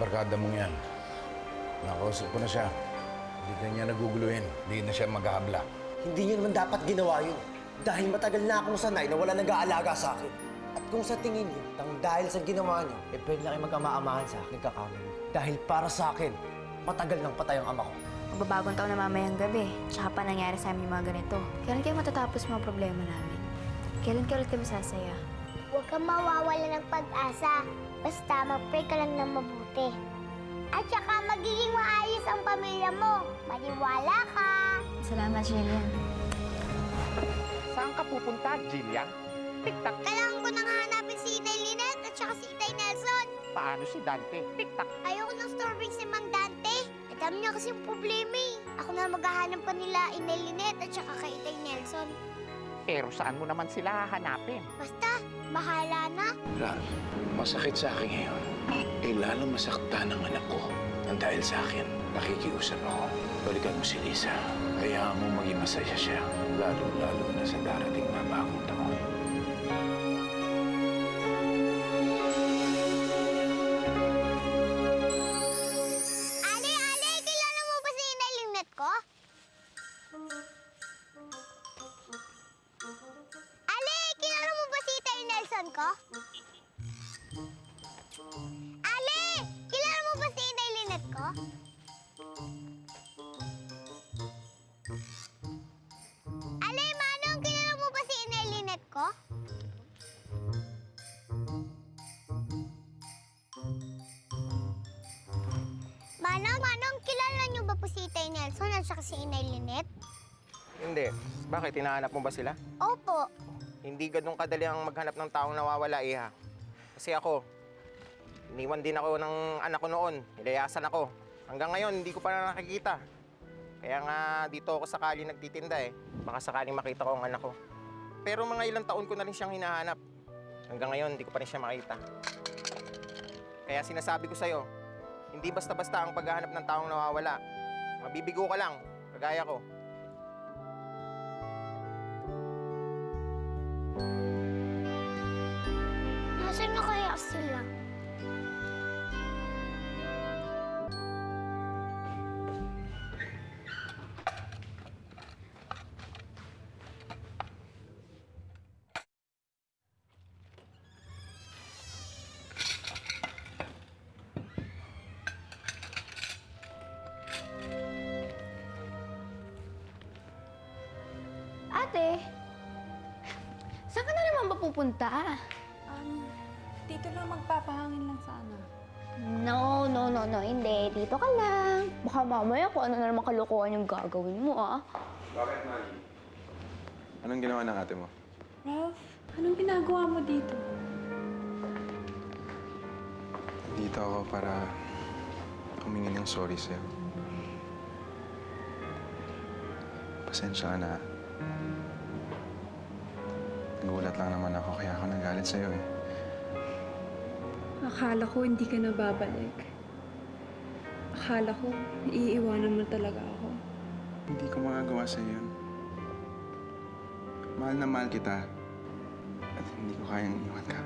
barkada mong yan. Nakausap ko na siya. Hindi ka niya naguguluhin. Hindi na siya maghahabla. Hindi niyo naman dapat ginawa yun. Dahil matagal na akong sanay na wala nag-aalaga sa akin. At kung sa tingin niyo, dahil sa ginawa niyo, pwede na kayo mag-ama-amahan sa akin kakamali. Dahil para sa akin, matagal nang patay ang ama ko. Magbabagong taon na mamayang gabi. Tsaka pa nangyari sa amin yung mga ganito. Kailan kayo matatapos mga problema namin? Kailan kayo ulit kami sasaya? Huwag kang mawawala ng pag-asa. Basta mag-pray ka lang ng mabuti. At saka magiging maayos ang pamilya mo. Maniwala ka. Salamat, Jillian. Saan ka pupunta, Jillian? Tik-tak. Kailangan ko nang hanapin si Inay Lynette at saka si Itay Nelson. Paano si Dante? Tik-tak. Ayoko nang storbing si Mang Dante. Ang dami niya kasing problema eh. Ako na maghahanap pa nila Inay Lynette at saka kay Itay Nelson. Pero saan mo naman sila hahanapin? Basta, bahala na. Ral, masakit sa akin ngayon. Lalo masaktan ang anak ko. Nang dahil sa akin, nakikiusap ako. Balikan mo si Lisa. Hayaan mo maging masaya siya. Lalo na sa darating na bagong taon. Ale, kilala mo ba si Inay Lynette ko? Ale, kilala mo ba si Itay Nelson ko? Ale, kilala mo ba si Inay Lynette ko? Ale, Manong, kilala mo ba si Inay Lynette ko? Manong, kilala niyo ba po si Itay Nelson at saka si Inay Lynette? Hindi. Bakit? Hinahanap mo ba sila? Opo. Hindi ganun kadali ang maghanap ng taong nawawala, Iha. Kasi ako, iniwan din ako ng anak ko noon. Nilayasan ako. Hanggang ngayon, hindi ko pa na nakikita. Kaya nga, dito ako sakali nagtitinda eh. Baka sakaling makita ko ang anak ko. Pero mga ilang taon ko na rin siyang hinahanap. Hanggang ngayon, hindi ko pa rin siya makita. Kaya sinasabi ko sa'yo, hindi basta-basta ang paghahanap ng taong nawawala. Mabibigo ka lang, kagaya ko. Nasaan na kaya sila? Ate, saan ka na naman ba pupunta? Dito lang magpapahangin lang sana. No, hindi. Dito ka lang. Baka mamaya kung ano na naman kalokohan yung gagawin mo, ah. Bakit, Maggie? Anong ginawa ng ate mo? Ralph, anong ginagawa mo dito? Dito ako para humingi ng sorry sa'yo. Pasensya ka na. Nagulat lang naman ako kaya ako nagalit sa'yo eh. Akala ko hindi ka na babalik. Akala ko iiwanan mo talaga ako. Hindi ko magagawa sa'yo yun. Mahal na mahal kita. At hindi ko kayang iwan ka.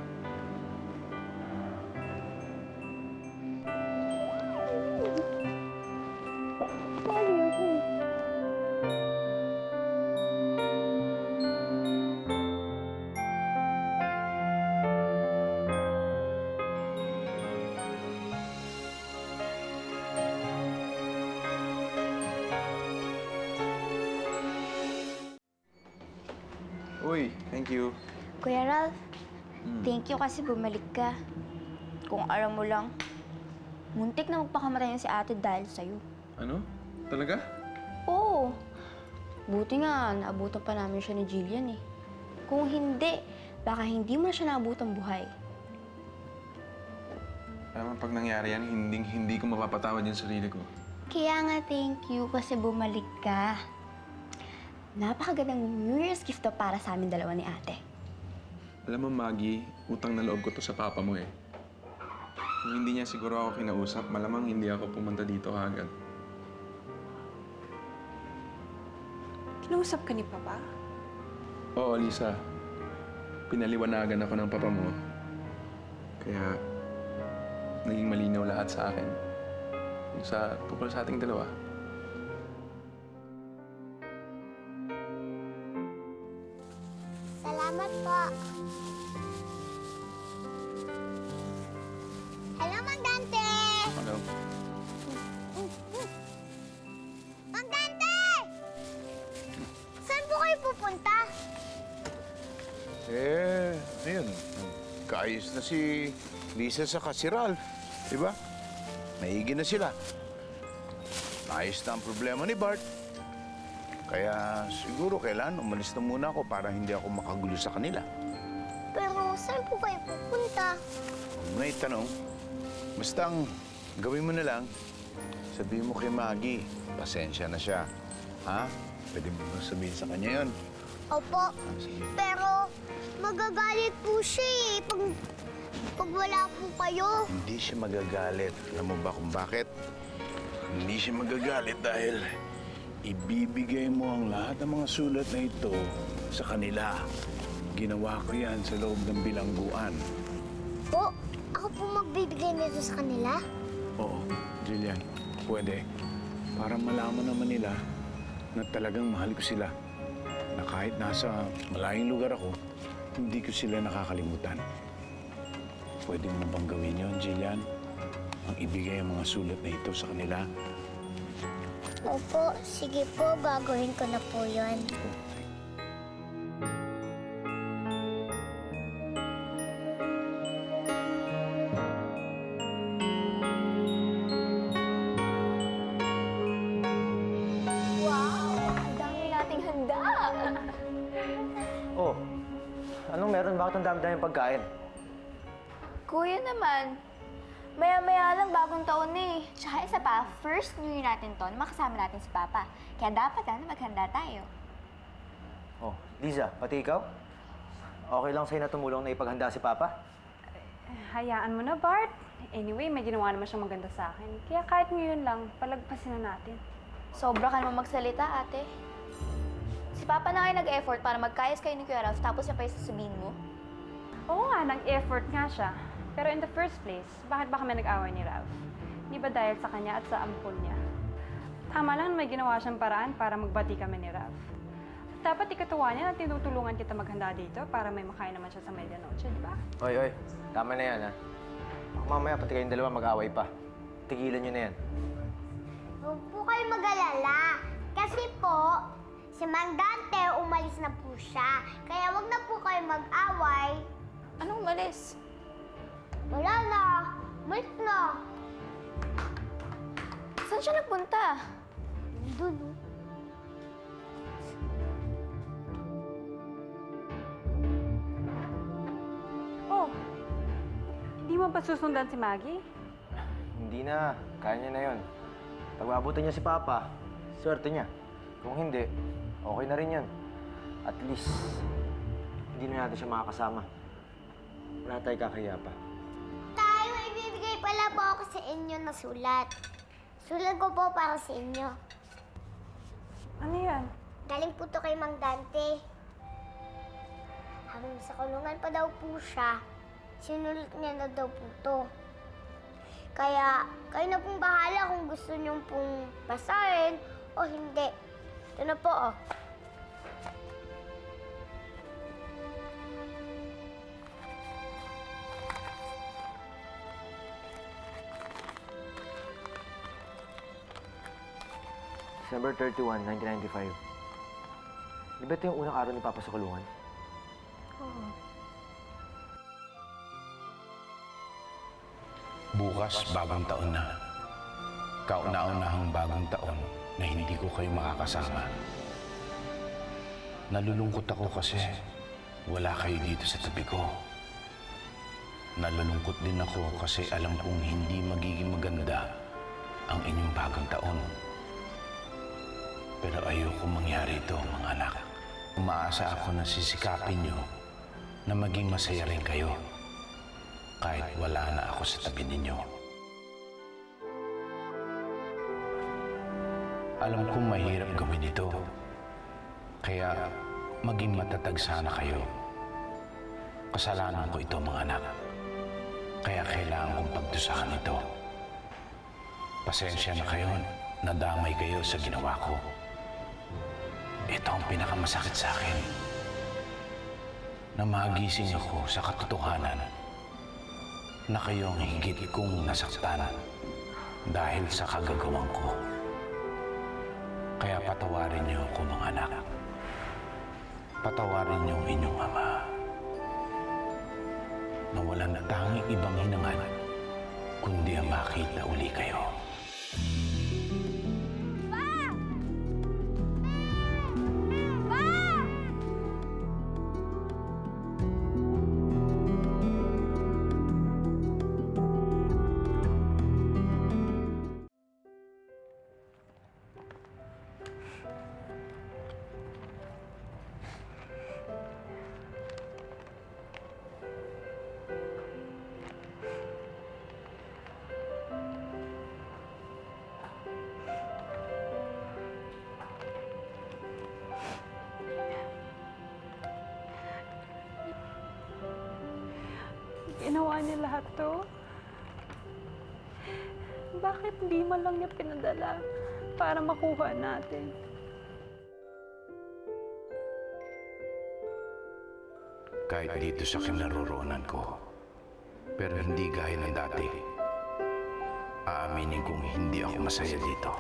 Uy, thank you. Kuya Ralph, thank you kasi bumalik ka. Kung alam mo lang, muntik na magpakamatay si ate dahil sa'yo. Ano? Talaga? Oo. Buti nga, naabutan pa namin siya ni Jillian eh. Kung hindi, baka hindi mo na siya naabutang buhay. Alam mo, pag nangyari yan, hindi ko mapapatawad yung sarili ko. Kaya nga thank you kasi bumalik ka. Napakagandang New Year's gift to para sa amin dalawa ni ate. Alam mo, Maggie, utang na loob ko to sa papa mo eh. Kung hindi niya siguro ako kinausap, malamang hindi ako pumunta dito agad. Kinausap ka ni Papa? Oo, Lisa. Pinaliwanagan ako ng papa mo. Kaya, naging malinaw lahat sa akin. Yung tungkol sa ating dalawa. Salamat po. Hello, Mang Dante! Ano? Mang Dante! Saan po kayo pupunta? Ayun. Kaayos na si Lisa sa Kasiral. Diba? Maigi na sila. Naayos na ang problema ni Bart. Kaya siguro kailan umalis na muna ako para hindi ako makagulo sa kanila. Pero saan po kayo pupunta? Huwag mo na itanong. Basta ang gawin mo na lang, sabihin mo kay Maggie, pasensya na siya. Ha? Pwede mo ba sabihin sa kanya yun? Opo. Sige. Pero magagalit po siya eh pag wala po kayo. Hindi siya magagalit. Alam mo ba kung bakit? Hindi siya magagalit dahil ibibigay mo ang lahat ng mga sulat na ito sa kanila. Ginawa ko yan sa loob ng bilangguan. Po, ako po magbibigay nito sa kanila? Oo, Jillian, pwede. Para malaman naman nila na talagang mahal ko sila. Na kahit nasa malayong lugar ako, hindi ko sila nakakalimutan. Pwede mo bang gawin yun, Jillian? Ang ibigay ang mga sulat na ito sa kanila. Opo, sige po, gagawin ko na po yun. Wow! Ang dami nating handa! Oh, anong meron? Bakit ang dami-dami pagkain? Kuya naman, maya-maya lang bagong taon na eh. Tsaka isa pa, first New Year natin to, makasama natin si Papa. Kaya dapat maghanda tayo. Oh, Liza, pati ikaw? Okay lang sa'yo na tumulong na ipaghanda si Papa? Hayaan mo na, Bart. Anyway, may ginawa naman siyang maganda sa akin. Kaya kahit ngayon lang, palagpasin na natin. Sobra ka naman magsalita, ate. Si Papa na kayo nag-effort para magkayas kayo ni Kuya Ralph, tapos siya pa yung sasabihin mo? Oo nga, nag-effort nga siya. Pero in the first place, bakit ba kami nag-away ni Ralph? Di ba dahil sa kanya at sa ampon niya? Tama lang may ginawa siyang paraan para magbati kami ni Ralph. Dapat ikatuwa niya na tinutulungan kita maghanda dito para may makain naman siya sa medianoche, di ba? Oy, tama na yan, ha? Baka mamaya pati kayong dalawa mag-away pa. Tigilan nyo na yan. Huwag po kayo mag-alala. Kasi po, si Mang Dante umalis na po siya. Kaya wag na po kayo mag-away. Anong umalis? Wala na. Umalis na. Saan siya nagpunta? Doon. Oh, hindi mo ba susundan si Maggie? Hindi na. Kaya niya na yun. Pag maabutan niya si Papa, swerte niya. Kung hindi, okay na rin yan. At least, hindi na natin siya makakasama. Wala tayo kakaya pa. Tayo, may ibibigay pala po ako sa inyo na sulat. Sulat ko po para sa inyo. Ano yan? Galing po to kay Mang Dante. Habang sa kulungan pa daw po siya, sinulat niya na daw po to. Kaya, kayo na pong bahala kung gusto niyo pong basahin o hindi. Ito na po, oh. December 31, 1995. Di ba ito yung unang araw ni Papa sa kulungan? Bukas, bagong taon na. Kauna-unahang bagong taon na hindi ko kayo makakasama. Nalulungkot ako kasi wala kayo dito sa tabi ko. Nalulungkot din ako kasi alam kong hindi magiging maganda ang inyong bagong taon. Pero ayoko mangyari ito, mga anak. Umaasa ako na sisikapin nyo na maging masaya rin kayo kahit wala na ako sa tabi ninyo. Alam kong mahirap gawin ito, kaya maging matatag sana kayo. Kasalanan ko ito, mga anak. Kaya kailangan kong pagdusahan ito. Pasensya na kayo, nadamay kayo sa ginawa ko. Ito ang pinakamasakit sa akin. Na magising ako sa katotohanan na kayo ang higit kong nasaktan dahil sa kagagawan ko. Kaya patawarin niyo ako, mga anak. Patawarin niyo ang inyong ama na walang tanging ibang hinangad kundi ang makita uli kayo. Ginawa niya lahat to? Bakit di man lang niya pinadala para makuha natin? Kahit dito sa kinaroroonan ko, pero hindi gaya ng dati. Aaminin kong hindi ako masaya dito.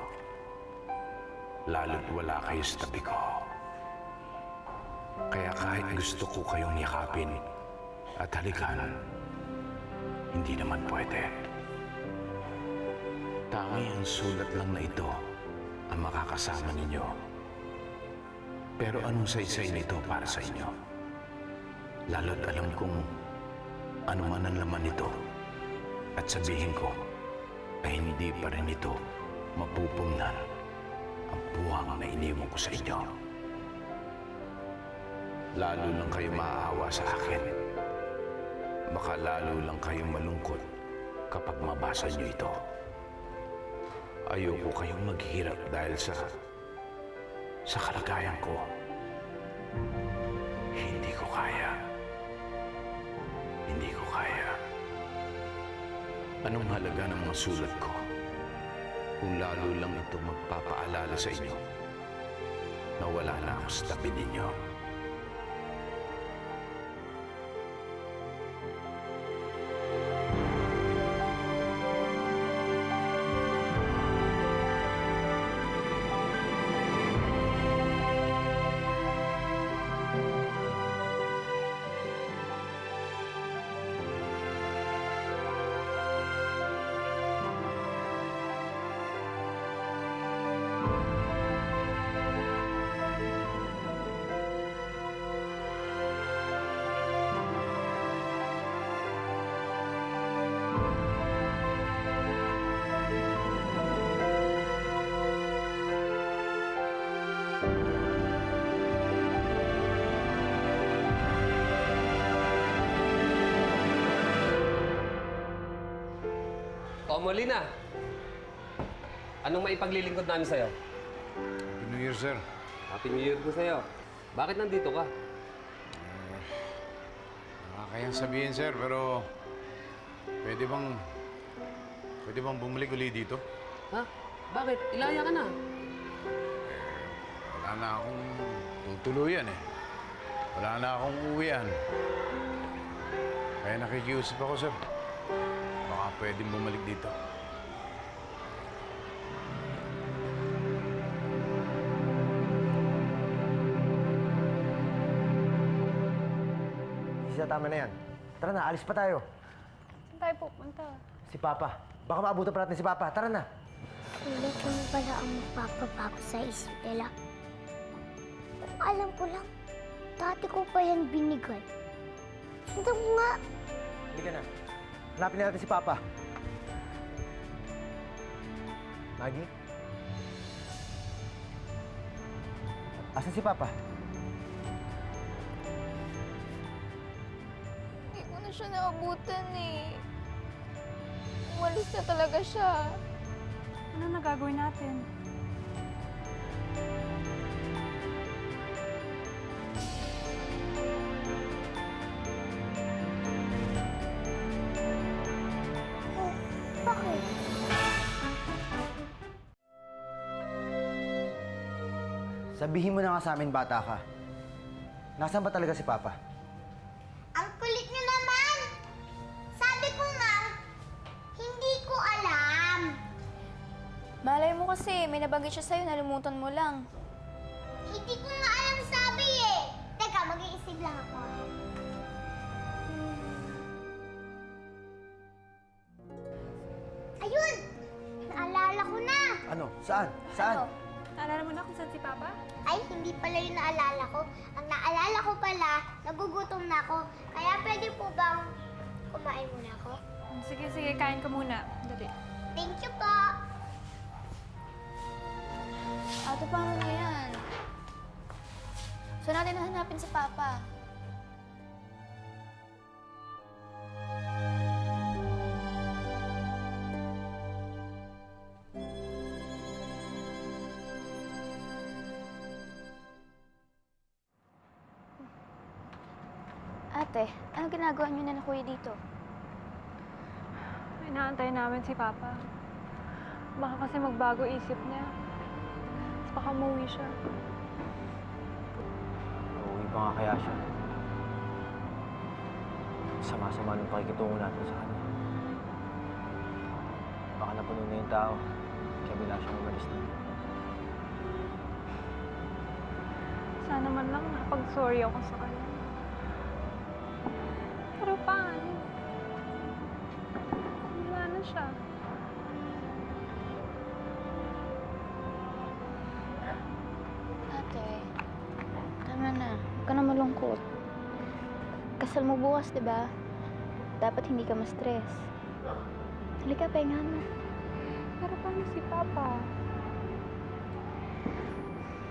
Lalo't wala kayo sa tabi ko. Kaya kahit gusto ko kayong yakapin at halikan, hindi naman pwede. Tangi ang sulat lang na ito ang makakasama ninyo. Pero anong saysay nito para sa inyo? Lalo't alam kong ano man ang laman nito at sabihin ko ay hindi pa rin ito mapupungnan ang buwang na iniwan ko sa inyo. Lalo lang kayo maaawa sa akin. Baka lalo lang kayong malungkot kapag mabasa niyo ito. Ayoko kayong maghirap dahil sa kalagayan ko. Hindi ko kaya. Hindi ko kaya. Anong halaga ng mga sulat ko kung lalo lang ito magpapaalala sa inyo na wala na ako sa tabi ninyo? O Molina, anong maipaglilingkod namin sa'yo? Happy New Year, sir. Happy New Year ko sa'yo. Bakit nandito ka? Nakakayang sabihin, sir, pero pwede bang bumalik uli dito? Ha? Bakit? Ilaya ka na. Wala na akong tutuluyan eh. Wala na akong uwian. Kaya nakikiusap ako, sir. Baka pwedeng bumalik dito. Sisa, tama na yan. Tara na, alis pa tayo. Saan tayo pupunta? Si Papa. Baka maabutan pa natin si Papa. Tara na. Ulit mo pala ang magpapabago sa isip nila. Kung alam ko lang, dati ko pa yan binigay. Tignan mo nga. Hindi ka na. Hanapin na natin si Papa. Maggie? Asan si Papa? Hindi ko na siya naabutan eh. Umalis na talaga siya. Ano na gagawin natin? Sabihin mo na nga sa amin, bata ka. Nasaan ba talaga si Papa? Ang kulit niyo naman! Sabi ko nga, hindi ko alam. Malay mo kasi, may nabanggit siya sa'yo, nalimutan mo lang. Hindi ko nga alam sabi eh. Teka, mag-iisip lang ako. Ayun! Naalala ko na! Ano? Saan? Saan? Ano? Naalala mo na kung saan si Papa? Ay, hindi pala yung naalala ko. Ang naalala ko pala, nagugutom na ako. Kaya pwede po bang kumain muna ako? Sige, sige, kain ka muna. Dali. Thank you po! Ate, paano na yan? Saan natin nahanapin si Papa? Ate, anong ginagawa niyo na Kuya dito? Inaantay namin si Papa. Baka kasi magbago isip niya. Tapos baka umuwi siya. Uuwi pa nga kaya siya. Sama-sama ng pakikitungo natin sa kanya. Baka napuno na yung tao. Kaya bila siyang umalis na. Sana man lang nakapag-sorry ako sa kanya. Pero paano? Wala na siya. Ate, tama na. Huwag ka na malungkot. Kasal mo bukas, di ba? Dapat hindi ka ma-stress. Halika, pahinga na. Pero paano si Papa?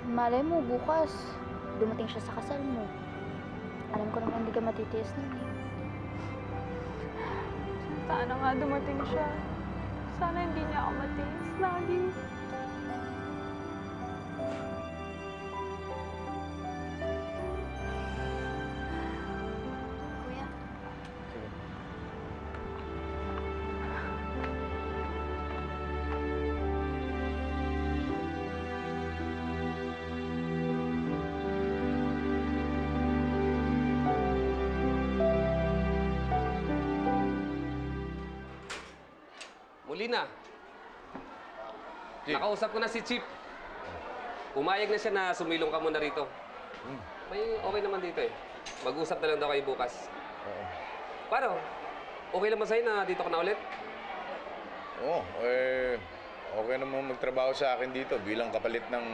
Malay mo, bukas, dumating siya sa kasal mo. Alam ko naman hindi ka matitiis nun eh. Sana nga dumating siya. Sana hindi niya ako matiis lagi. Kuya, Sige. Molina. Nakausap ko na si Chip. Pumayag na siya na sumilong ka muna rito. May okay naman dito eh. Mag-usap na lang daw kayo bukas. Paano? Okay lang ba sa'yo na dito ka na ulit? Oo, okay naman magtrabaho sa akin dito bilang kapalit ng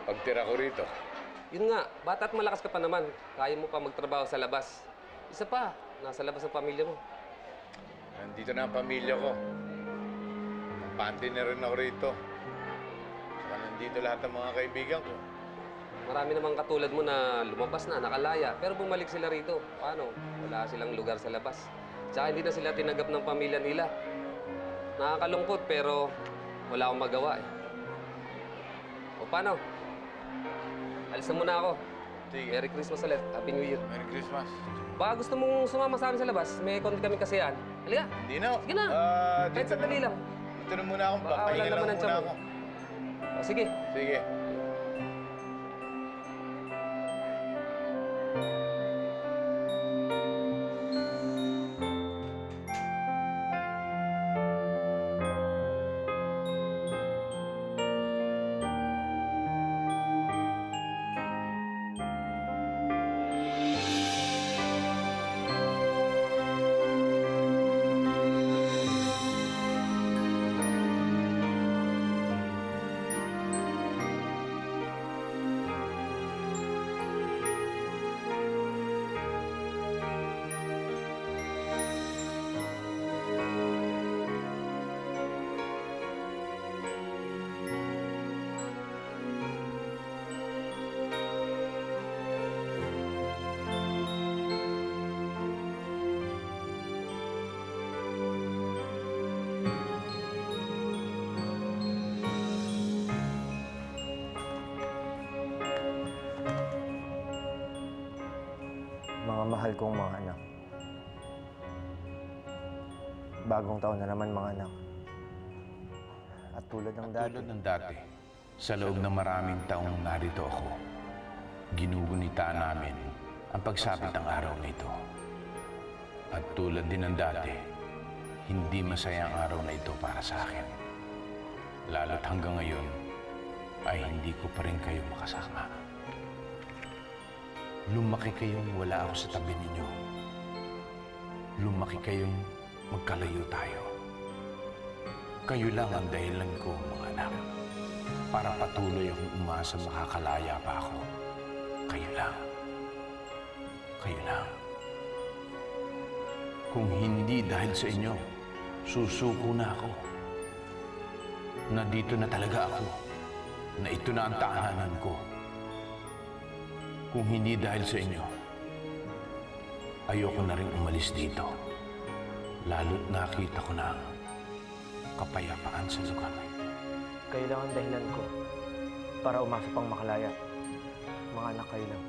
pagtira ko rito. Yun nga, bata at malakas ka pa naman. Kaya mo pa magtrabaho sa labas. Isa pa, nasa labas ang pamilya mo. Nandito na ang pamilya ko. Pante na rin ako rito. Saka nandito lahat ng mga kaibigan ko. Marami namang katulad mo na lumabas na, nakalaya, pero bumalik sila rito. Paano? Wala silang lugar sa labas. Tsaka hindi na sila tinanggap ng pamilya nila. Nakakalungkot, pero wala akong magawa eh. O paano? Alis na muna ako. Sige. Merry Christmas ulit. Happy New Year. Merry Christmas. Baka gusto mong sumama sa amin sa labas. May konti kami kasiyahan. Halika. Hindi na. Sige na. Kahit sandali lang. Dito na muna akong Baka wala papahinga naman lang ang muna tiyan ako. mo. O, sige. Sige. Mga mahal kong mga anak. Bagong taon na naman mga anak. At tulad ng dati, Tulad ng dati, Sa loob ng maraming taong narito ako, ginugunita namin ang pagsapit ng araw na ito. At tulad din ng dati, hindi masaya ang araw na ito para sa akin. Lalo't hanggang ngayon, ay hindi ko pa rin kayo makasama. Lumaki kayong wala ako sa tabi ninyo. Lumaki kayong magkalayo tayo. Kayo lang ang dahilan ko, mga anak. Para patuloy akong umasa makakalaya pa ako. Kayo lang. Kayo lang. Kung hindi dahil sa inyo, susuko na ako. Na dito na talaga ako. Na ito na ang tahanan ko. Kung hindi dahil sa inyo, ayoko na rin umalis dito. Lalo't nakita ko na kapayapaan sa lugar na ito. Kayo lang ang dahilan ko para umasa pang makalaya. Mga anak kayo lang.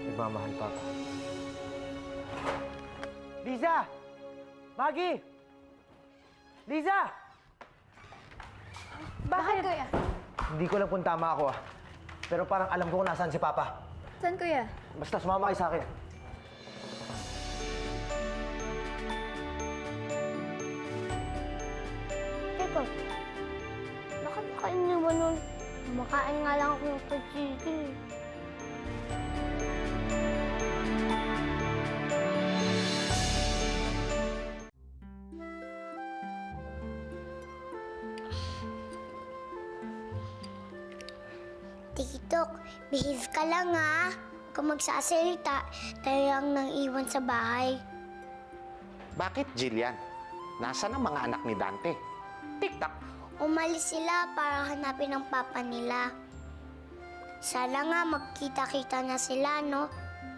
Nagmamahal, Papa. Liza! Maggie! Liza! Bakit, kuya? Hindi ko alam kung tama ako pero parang alam ko kung nasaan si Papa. Saan, kuya? Basta sumama kayo sa akin. Teka, bakit kain niyo ba nun? Makain nga lang ako ng tzatziki. Tikitok, behave ka lang ha. Kung magsasalita, tayo lang nang iwan sa bahay. Bakit, Jillian? Nasaan ang mga anak ni Dante? Tik-tak! Umalis sila para hanapin ang papa nila. Sana nga magkita-kita na sila, no?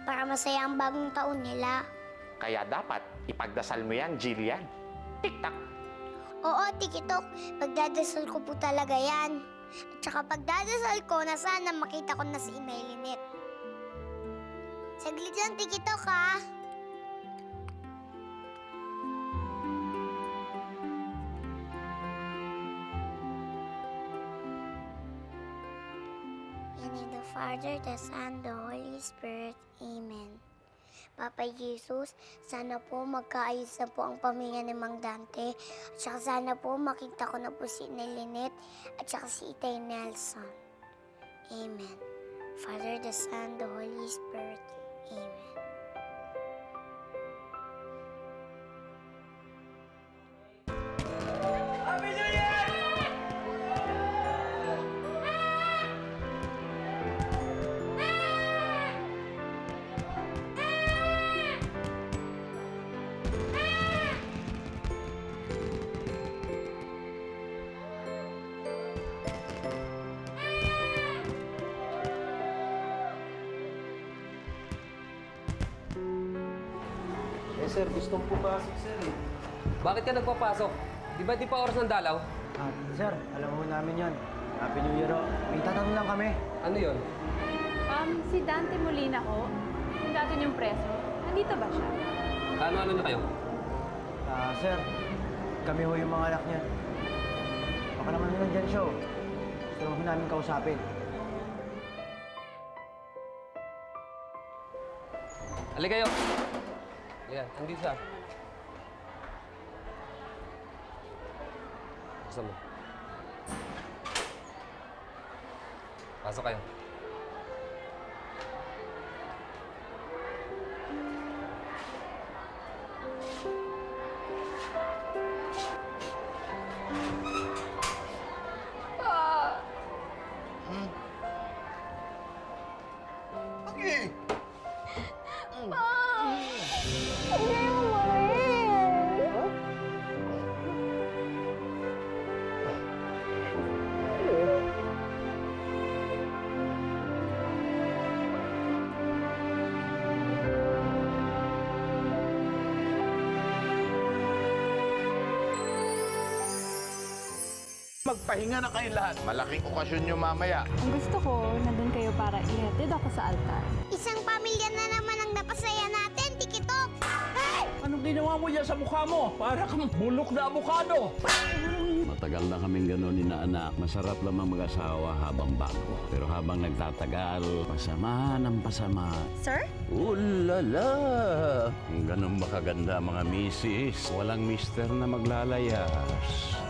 Para masaya ang bagong taon nila. Kaya dapat ipagdasal mo yan, Jillian. Tik-tak! Oo, Tikitok. Pagdadasal ko po talaga yan. At saka pagdadasal ko na sana makita ko na si Imelinit. Saglit lang, Tikitok, ha? In the name of the Father, the Son, the Holy Spirit. Amen. Papa Jesus, sana po magkaayos na po ang pamilya ni Mang Dante. At saka sana po makita ko na po si Nelinette at saka si Itay Nelson. Amen. Father, the Son, the Holy Spirit. Amen. Eh, sir, gustong pupasok, sir. Bakit ka nagpapasok? Di ba di pa oras ng dalaw? Sir, alam mo namin yon. Happy New Year, May tatanong lang kami. Ano yon? Si Dante Molina ko, yung dati niyong preso, nandito ba siya? Ano niya kayo? Sir, kami ho yung mga anak niya. Baka naman nandyan siya, Gusto naman namin kausapin. Halika kayo. Ayan, andito siya. Buksan mo. Pasok kayo. Magpahinga na kayo lahat. Malaking okasyon nyo mamaya. Ang gusto ko, nandun kayo para ihatid ako sa altar. Isang pamilya na naman ang napasaya natin, Tikitok! Hey! Anong ginawa mo dyan sa mukha mo? Para kang bulok na abukado. Matagal na kaming gano'n ni na anak. Masarap lamang mag-asawa habang bago. Pero habang nagtatagal, pasama ng pasama. Sir? Ulala! Ganun ba kaganda mga misis? Walang mister na maglalayas.